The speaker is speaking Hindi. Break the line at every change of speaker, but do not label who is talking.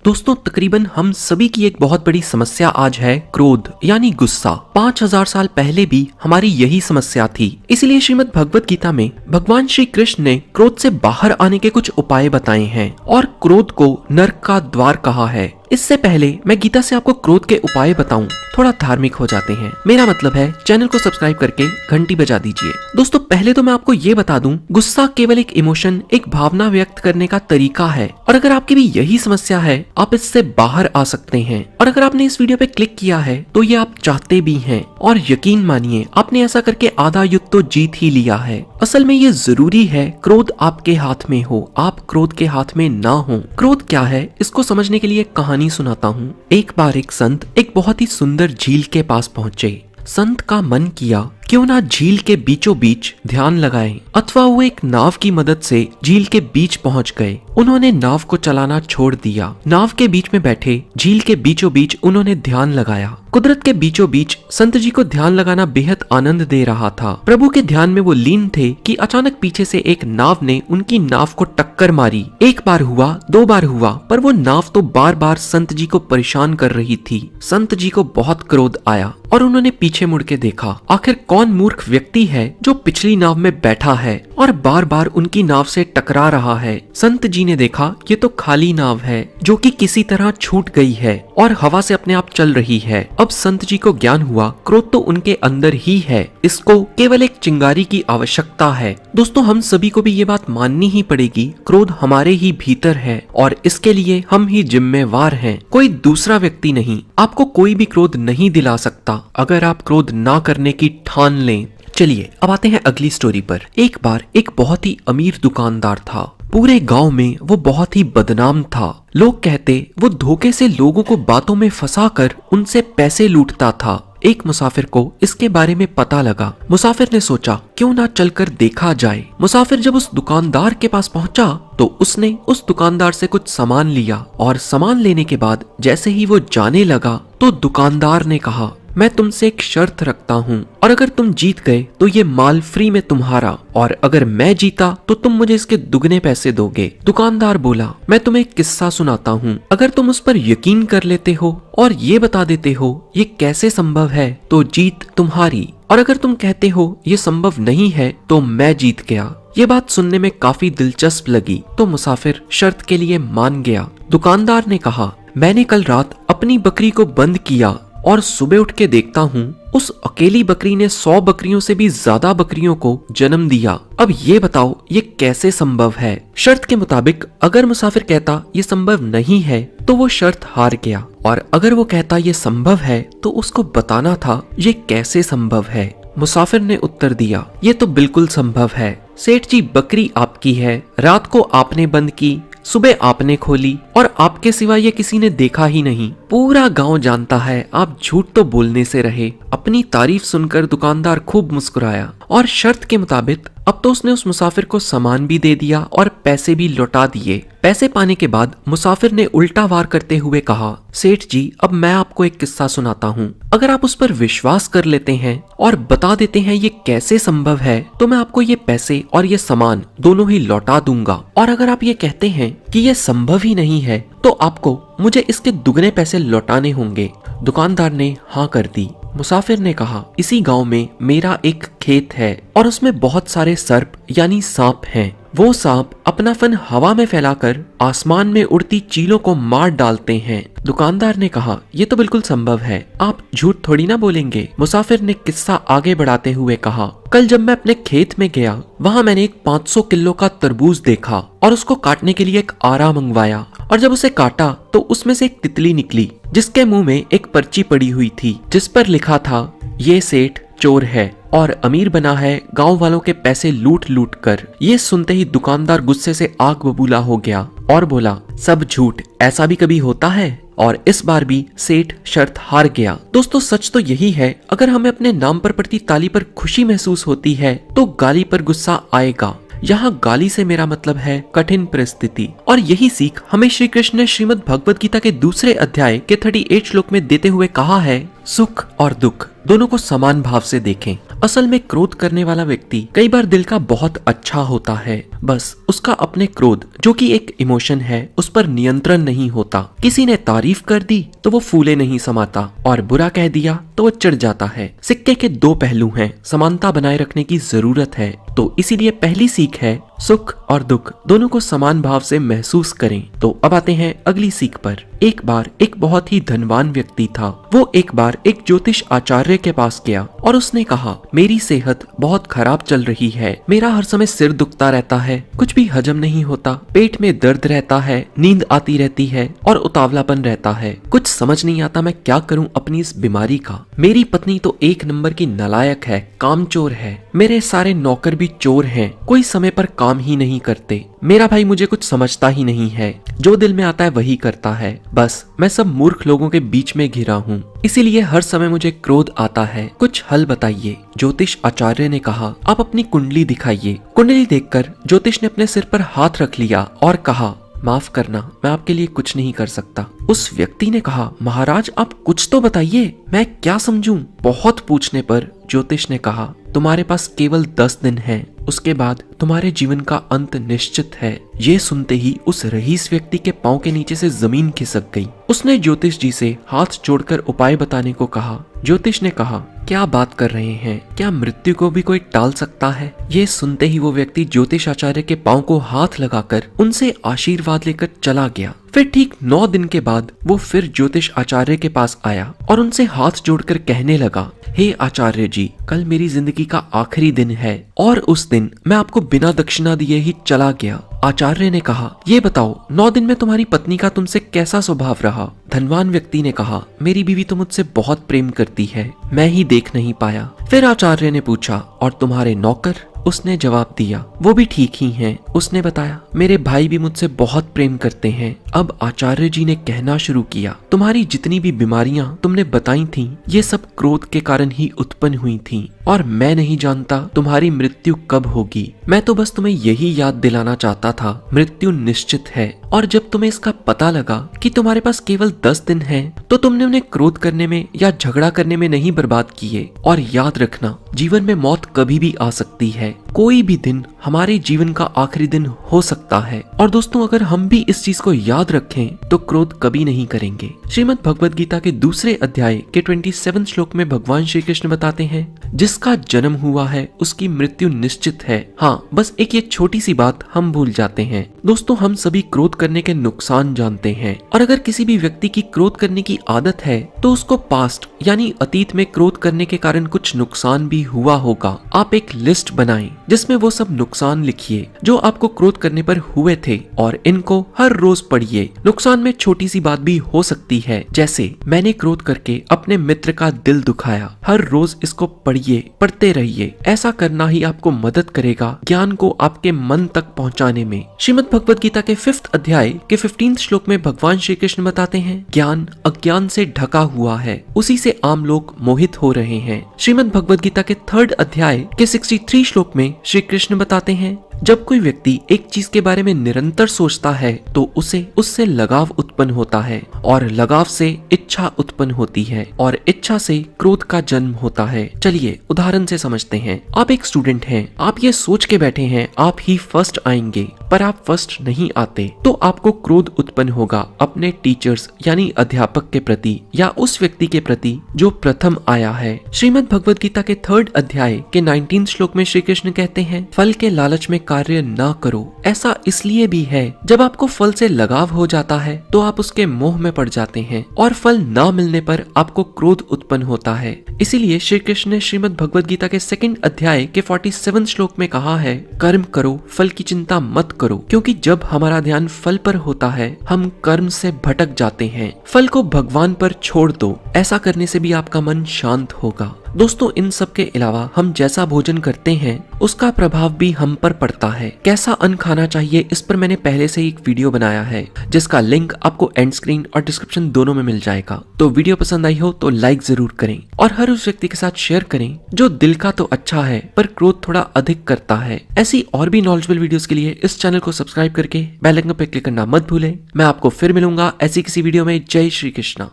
दोस्तों तकरीबन हम सभी की एक बहुत बड़ी समस्या आज है क्रोध यानी गुस्सा। 5000 साल पहले भी हमारी यही समस्या थी। इसलिए श्रीमद् भगवत गीता में भगवान श्री कृष्ण ने क्रोध से बाहर आने के कुछ उपाय बताए हैं और क्रोध को नरक का द्वार कहा है। इससे पहले मैं गीता से आपको क्रोध के उपाय बताऊं, थोड़ा धार्मिक हो जाते हैं। मेरा मतलब है चैनल को सब्सक्राइब करके घंटी बजा दीजिए। दोस्तों पहले तो मैं आपको ये बता दूं, गुस्सा केवल एक इमोशन, एक भावना व्यक्त करने का तरीका है और अगर आपकी भी यही समस्या है आप इससे बाहर आ सकते हैं। और अगर आपने इस वीडियो पे क्लिक किया है तो ये आप चाहते भी हैं और यकीन मानिए आपने ऐसा करके आधा युद्ध तो जीत ही लिया है। असल में ये जरूरी है क्रोध आपके हाथ में हो, आप क्रोध के हाथ में ना हो। क्रोध क्या है इसको समझने के लिए एक कहानी सुनाता हूँ। एक बार एक संत एक बहुत ही सुंदर झील के पास पहुंचे। संत का मन किया क्यों ना झील के बीचों बीच ध्यान लगाएं, अथवा वो एक नाव की मदद से झील के बीच पहुंच गए। उन्होंने नाव को चलाना छोड़ दिया। नाव के बीच में बैठे झील के बीचों बीच उन्होंने ध्यान लगाया। कुदरत के बीचों बीच संत जी को ध्यान लगाना बेहद आनंद दे रहा था। प्रभु के ध्यान में वो लीन थे कि अचानक पीछे से एक नाव ने उनकी नाव को टक्कर मारी। एक बार हुआ, दो बार हुआ, पर वो नाव तो बार बार संत जी को परेशान कर रही थी। संत जी को बहुत क्रोध आया और उन्होंने पीछे मुड़ के देखा, आखिर कौन मूर्ख व्यक्ति है जो पिछली नाव में बैठा है और बार बार उनकी नाव से टकरा रहा है। संत जी ने देखा ये तो खाली नाव है जो कि किसी तरह छूट गई है और हवा से अपने आप चल रही है। अब संत जी को ज्ञान हुआ क्रोध तो उनके अंदर ही है, इसको केवल एक चिंगारी की आवश्यकता है। दोस्तों हम सभी को भी ये बात माननी ही पड़ेगी, क्रोध हमारे ही भीतर है और इसके लिए हम ही जिम्मेवार हैं, कोई दूसरा व्यक्ति नहीं। आपको कोई भी क्रोध नहीं दिला सकता अगर आप क्रोध ना करने की ठान लें। चलिए अब आते हैं अगली स्टोरी पर। एक बार एक बहुत ही अमीर दुकानदार था। पूरे गांव में वो बहुत ही बदनाम था। लोग कहते वो धोखे से लोगों को बातों में फंसाकर उनसे पैसे लूटता था। एक मुसाफिर को इसके बारे में पता लगा। मुसाफिर ने सोचा क्यों ना चलकर देखा जाए। मुसाफिर जब उस दुकानदार के पास पहुंचा तो उसने उस दुकानदार से कुछ सामान लिया और सामान लेने के बाद जैसे ही वो जाने लगा तो दुकानदार ने कहा, मैं तुमसे एक शर्त रखता हूँ और अगर तुम जीत गए तो ये माल फ्री में तुम्हारा और अगर मैं जीता तो तुम मुझे इसके दुगने पैसे दोगे। दुकानदार बोला, मैं तुम्हें एक किस्सा सुनाता हूँ, अगर तुम उस पर यकीन कर लेते हो और ये बता देते हो ये कैसे संभव है तो जीत तुम्हारी, और अगर तुम कहते हो ये संभव नहीं है तो मैं जीत गया। ये बात सुनने में काफी दिलचस्प लगी तो मुसाफिर शर्त के लिए मान गया। दुकानदार ने कहा, मैंने कल रात अपनी बकरी को बंद किया और सुबह उठ के देखता हूँ उस अकेली बकरी ने 100 बकरियों से भी ज्यादा बकरियों को जन्म दिया। अब ये बताओ ये कैसे संभव है। शर्त के मुताबिक अगर मुसाफिर कहता ये संभव नहीं है तो वो शर्त हार गया और अगर वो कहता ये संभव है तो उसको बताना था ये कैसे संभव है। मुसाफिर ने उत्तर दिया, ये तो बिल्कुल संभव है। सेठ जी बकरी आपकी है, रात को आपने बंद की, सुबह आपने खोली और आपके सिवा ये किसी ने देखा ही नहीं। पूरा गांव जानता है आप झूठ तो बोलने से रहे। अपनी तारीफ सुनकर दुकानदार खूब मुस्कुराया और शर्त के मुताबिक अब तो उसने उस मुसाफिर को सामान भी दे दिया और पैसे भी लौटा दिए। पैसे पाने के बाद मुसाफिर ने उल्टा वार करते हुए कहा, सेठ जी अब मैं आपको एक किस्सा सुनाता हूँ, अगर आप उस पर विश्वास कर लेते हैं और बता देते हैं ये कैसे संभव है तो मैं आपको ये पैसे और ये सामान दोनों ही लौटा दूंगा, और अगर आप ये कहते हैं कि ये संभव ही नहीं है तो आपको मुझे इसके दुगने पैसे लौटाने होंगे। दुकानदार ने हाँ कर दी। मुसाफिर ने कहा, इसी गांव में मेरा एक खेत है और उसमें बहुत सारे सर्प यानी सांप हैं। वो सांप अपना फन हवा में फैलाकर आसमान में उड़ती चीलों को मार डालते हैं। दुकानदार ने कहा, ये तो बिल्कुल संभव है, आप झूठ थोड़ी ना बोलेंगे। मुसाफिर ने किस्सा आगे बढ़ाते हुए कहा, कल जब मैं अपने खेत में गया वहाँ मैंने एक 500 किलो का तरबूज देखा और उसको काटने के लिए एक आरा मंगवाया और जब उसे काटा तो उसमें से एक तितली निकली जिसके मुंह में एक पर्ची पड़ी हुई थी जिस पर लिखा था, ये सेठ चोर है और अमीर बना है गांव वालों के पैसे लूट लूट कर। ये सुनते ही दुकानदार गुस्से से आग बबूला हो गया और बोला, सब झूठ, ऐसा भी कभी होता है। और इस बार भी सेठ शर्त हार गया। दोस्तों सच तो यही है, अगर हमें अपने नाम पर पड़ती ताली पर खुशी महसूस होती है तो गाली पर गुस्सा आएगा। यहाँ गाली से मेरा मतलब है कठिन परिस्थिति, और यही सीख हमें श्री कृष्ण ने श्रीमद् भगवत गीता के दूसरे अध्याय के 38 श्लोक में देते हुए कहा है, सुख और दुख दोनों को समान भाव से देखें। असल में क्रोध करने वाला व्यक्ति कई बार दिल का बहुत अच्छा होता है, बस उसका अपने क्रोध जो कि एक इमोशन है उस पर नियंत्रण नहीं होता। किसी ने तारीफ कर दी तो वो फूले नहीं समाता और बुरा कह दिया तो वो चिढ़ जाता है। सिक्के के दो पहलू हैं, समानता बनाए रखने की जरूरत है। तो इसीलिए पहली सीख है सुख और दुख दोनों को समान भाव से महसूस करें। तो अब आते हैं अगली सीख पर। एक बार एक बहुत ही धनवान व्यक्ति था। वो एक बार एक ज्योतिष आचार्य के पास गया और उसने कहा, मेरी सेहत बहुत खराब चल रही है, मेरा हर समय सिर दुखता रहता है, कुछ भी हजम नहीं होता, पेट में दर्द रहता है, नींद आती रहती है और उतावलापन रहता है। कुछ समझ नहीं आता मैं क्या करूं अपनी इस बीमारी का। मेरी पत्नी तो एक नंबर की नालायक है, कामचोर है, मेरे सारे नौकर भी चोर हैं, कोई समय पर काम ही नहीं करते, मेरा भाई मुझे कुछ समझता ही नहीं है, जो दिल में आता है वही करता है, बस मैं सब मूर्ख लोगों के बीच में घिरा हूँ, इसीलिए हर समय मुझे क्रोध आता है, कुछ हल बताइए। ज्योतिष आचार्य ने कहा, आप अपनी कुंडली दिखाइए। कुंडली देखकर ज्योतिष ने अपने सिर पर हाथ रख लिया और कहा, माफ करना, मैं आपके लिए कुछ नहीं कर सकता। उस व्यक्ति ने कहा, महाराज आप कुछ तो बताइए, मैं क्या समझूं। बहुत पूछने पर ज्योतिष ने कहा, तुम्हारे पास केवल 10 दिन हैं, उसके बाद तुम्हारे जीवन का अंत निश्चित है। ये सुनते ही उस रईस व्यक्ति के पांव के नीचे से जमीन खिसक गई। उसने ज्योतिष जी से हाथ जोड़कर उपाय बताने को कहा। ज्योतिष ने कहा, क्या बात कर रहे हैं, क्या मृत्यु को भी कोई टाल सकता है। ये सुनते ही वो व्यक्ति ज्योतिष आचार्य के पांव को हाथ लगाकर उनसे आशीर्वाद लेकर चला गया। फिर ठीक 9 दिन के बाद वो फिर ज्योतिष आचार्य के पास आया और उनसे हाथ जोड़कर कहने लगा, हे आचार्य जी, कल मेरी जिंदगी का आखिरी दिन है और उस दिन मैं आपको बिना दक्षिणा दिए ही चला गया। आचार्य ने कहा, ये बताओ 9 दिन में तुम्हारी पत्नी का तुमसे कैसा स्वभाव रहा। धनवान व्यक्ति ने कहा, मेरी बीवी तो मुझसे बहुत प्रेम करती है, मैं ही देख नहीं पाया। फिर आचार्य ने पूछा, और तुम्हारे नौकर? उसने जवाब दिया, वो भी ठीक ही हैं। उसने बताया, मेरे भाई भी मुझसे बहुत प्रेम करते हैं। अब आचार्य जी ने कहना शुरू किया, तुम्हारी जितनी भी बीमारियां तुमने बताई थीं, ये सब क्रोध के कारण ही उत्पन्न हुई थीं और मैं नहीं जानता तुम्हारी मृत्यु कब होगी। मैं तो बस तुम्हें यही याद दिलाना चाहता था, मृत्यु निश्चित है। और जब तुम्हें इसका पता लगा कि तुम्हारे पास केवल 10 दिन हैं, तो तुमने उन्हें क्रोध करने में या झगड़ा करने में नहीं बर्बाद किए। और याद रखना, जीवन में मौत कभी भी आ सकती है, कोई भी दिन हमारे जीवन का आखिरी दिन हो सकता है। और दोस्तों, अगर हम भी इस चीज को याद रखें तो क्रोध कभी नहीं करेंगे। श्रीमद् भगवद गीता के दूसरे अध्याय के 27 श्लोक में भगवान श्री कृष्ण बताते हैं, जिसका जन्म हुआ है उसकी मृत्यु निश्चित है। हाँ, बस एक ये छोटी सी बात हम भूल जाते हैं। दोस्तों, हम सभी क्रोध करने के नुकसान जानते हैं और अगर किसी भी व्यक्ति की क्रोध करने की आदत है तो उसको पास्ट यानी अतीत में क्रोध करने के कारण कुछ नुकसान भी हुआ होगा। आप एक लिस्ट बनाएं जिसमें वो सब नुकसान लिखिए जो आपको क्रोध करने पर हुए थे और इनको हर रोज पढ़िए। नुकसान में छोटी सी बात भी हो सकती है, जैसे मैंने क्रोध करके अपने मित्र का दिल दुखाया। हर रोज इसको पढ़िए, पढ़ते रहिए। ऐसा करना ही आपको मदद करेगा ज्ञान को आपके मन तक पहुंचाने में। श्रीमद् भगवद गीता के 5th अध्याय के 15 श्लोक में भगवान श्री कृष्ण बताते हैं, ज्ञान अज्ञान से ढका हुआ है, उसी से आम लोग मोहित हो रहे हैं। श्रीमद् भगवद गीता के 3rd अध्याय के 63 श्लोक में श्री कृष्ण बताते हैं, जब कोई व्यक्ति एक चीज के बारे में निरंतर सोचता है तो उसे उससे लगाव उत्पन्न होता है और लगाव से इच्छा उत्पन्न होती है और इच्छा से क्रोध का जन्म होता है। चलिए उदाहरण से समझते हैं। आप एक स्टूडेंट हैं, आप ये सोच के बैठे हैं आप ही फर्स्ट आएंगे, पर आप फर्स्ट नहीं आते, तो आपको क्रोध उत्पन्न होगा अपने टीचर्स यानी अध्यापक के प्रति या उस व्यक्ति के प्रति जो प्रथम आया है। श्रीमद् भगवद गीता के 3rd अध्याय के 19 श्लोक में श्री कृष्ण कहते हैं, फल के लालच में कार्य ना करो। ऐसा इसलिए भी है, जब आपको फल से लगाव हो जाता है तो आप उसके मोह में पड़ जाते हैं और फल ना मिलने पर आपको क्रोध उत्पन्न होता है। इसीलिए श्री कृष्ण ने श्रीमद् भगवद गीता के 2nd अध्याय के 47 श्लोक में कहा है, कर्म करो, फल की चिंता मत करो, क्योंकि जब हमारा ध्यान फल पर होता है हम कर्म से भटक जाते हैं। फल को भगवान पर छोड़ दो, ऐसा करने से भी आपका मन शांत होगा। दोस्तों, इन सब के अलावा हम जैसा भोजन करते हैं उसका प्रभाव भी हम पर पड़ता है। कैसा अन्न खाना चाहिए इस पर मैंने पहले से एक वीडियो बनाया है, जिसका लिंक आपको एंड स्क्रीन और डिस्क्रिप्शन दोनों में मिल जाएगा। तो वीडियो पसंद आई हो तो लाइक जरूर करें और हर उस व्यक्ति के साथ शेयर करें जो दिल का तो अच्छा है पर क्रोध थोड़ा अधिक करता है। ऐसी और भी नॉलेजेबल वीडियोस के लिए इस चैनल को सब्सक्राइब करके बेल आइकन पर क्लिक करना मत भूलें। मैं आपको फिर मिलूंगा ऐसी किसी वीडियो में। जय श्री कृष्णा।